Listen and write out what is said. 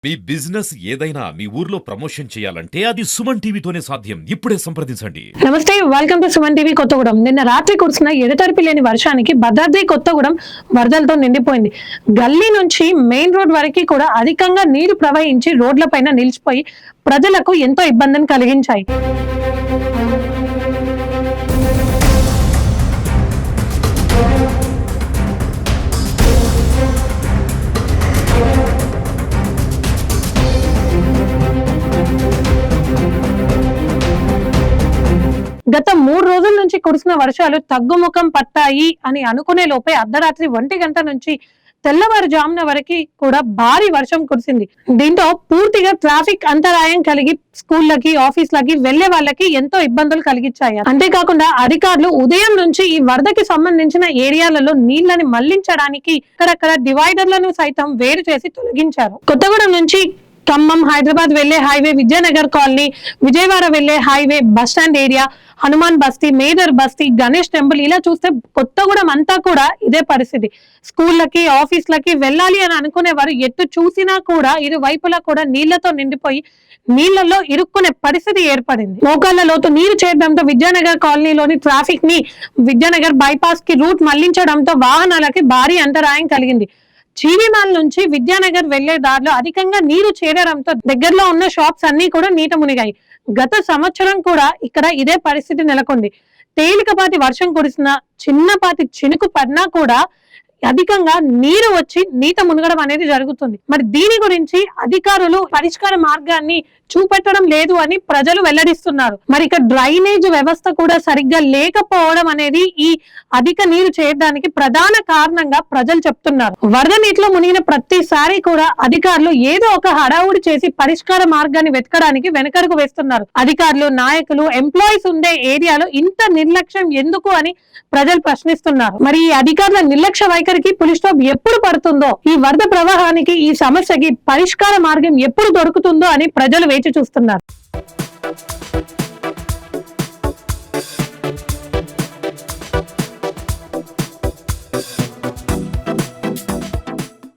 మీ business ఏదైనా మీ ఊర్లో promotion చేయాలంటే అది సుమన్ టీవీతోనే సాధ్యం. ఇప్పుడే సంప్రదించండి. నమస్తే, welcome to Suman TV Kothagudem. నిన్న రాత్రి కురిసిన ఎడతెరిపి లేని వర్షానికి భద్రాద్రి కొత్తగూడెం వరదలతో నిండిపోయింది. గల్లీ నుంచి మెయిన్ రోడ్ వరకు కూడా అధికంగా నీరు ప్రవహించి రోడ్లపైన నిలిచిపోయి ప్రజలకు ఎంతో ఇబ్బందిని కలిగించాయి. గత 3 రోజుల నుంచి కురిసిన వర్షాలు తగ్గుముఖం పట్టాయి అని అనుకునే లోపే అర్ధరాత్రి 1 గంట నుంచి తెల్లవారుజామున వరకు కూడా భారీ వర్షం కురిసింది. దీంతో పూర్తిగా ట్రాఫిక్ అంతరాయం కలిగి స్కూళ్ళకి, ఆఫీసులకి వెళ్లే వాళ్ళకి ఎంతో ఇబ్బందులు కలిగించాయి. అంతేకాకుండా అధికారులు ఉదయం నుంచి ఈ వరదకి సంబంధించిన ఏరియాలలో నీళ్లని మళ్లించడానికి ఇక్కడక్కడ డివైడర్లను సైతం వేరు చేసి తొలగించారు. కొత్తగూడెం నుంచి ఖమ్మం, హైదరాబాద్ వెళ్లే హైవే, విజయనగర్ కాలనీ, విజయవాడ వెళ్లే హైవే, బస్టాండ్ ఏరియా, హనుమాన్ బస్తీ, మేదర్ బస్తీ, గణేష్ టెంపుల్, ఇలా చూస్తే కొత్తగూడెం అంతా కూడా ఇదే పరిస్థితి. స్కూళ్ళకి, ఆఫీసులకి వెళ్ళాలి అని అనుకునే వారు ఎటు చూసినా కూడా ఇరు వైపులా కూడా నీళ్లతో నిండిపోయి నీళ్లలో ఇరుక్కునే పరిస్థితి ఏర్పడింది. మోకాళ్ల లోతు నీరు చేరడంతో విద్యానగర్ కాలనీలోని ట్రాఫిక్ ని విద్యానగర్ బైపాస్ కి రూట్ మళ్లించడంతో వాహనాలకి భారీ అంతరాయం కలిగింది. జీవిమాల్ నుంచి విద్యానగర్ వెళ్లే దారిలో అధికంగా నీరు చేరడంతో దగ్గరలో ఉన్న షాప్స్ అన్ని కూడా నీట మునిగాయి. గత సంవత్సరం కూడా ఇక్కడ ఇదే పరిస్థితి నెలకొంది. తేలికపాటి వర్షం కురిసినా, చిన్నపాటి చినుకు పడినా కూడా అధికంగా నీరు వచ్చి నీట మునగడం అనేది జరుగుతుంది. మరి దీని గురించి అధికారులు పరిష్కార మార్గాన్ని చూపెట్టడం లేదు అని ప్రజలు వెల్లడిస్తున్నారు. మరి ఇక డ్రైనేజ్ వ్యవస్థ కూడా సరిగ్గా లేకపోవడం అనేది ఈ అధిక నీరు చేయడానికి ప్రధాన కారణంగా ప్రజలు చెప్తున్నారు. వరద నీటిలో మునిగిన ప్రతిసారి కూడా అధికారులు ఏదో ఒక హడావుడి చేసి పరిష్కార మార్గాన్ని వెతకడానికి వెనకడుగు వేస్తున్నారు. అధికారులు, నాయకులు, ఎంప్లాయీస్ ఉండే ఏరియాలో ఇంత నిర్లక్ష్యం ఎందుకు అని ప్రజలు ప్రశ్నిస్తున్నారు. మరి ఈ అధికారుల నిర్లక్ష్య వైఖరికి పులి స్టాప్ ఎప్పుడు పడుతుందో, ఈ వరద ప్రవాహానికి, ఈ సమస్యకి పరిష్కార మార్గం ఎప్పుడు దొరుకుతుందో అని ప్రజలు వేచి చూస్తున్నారు.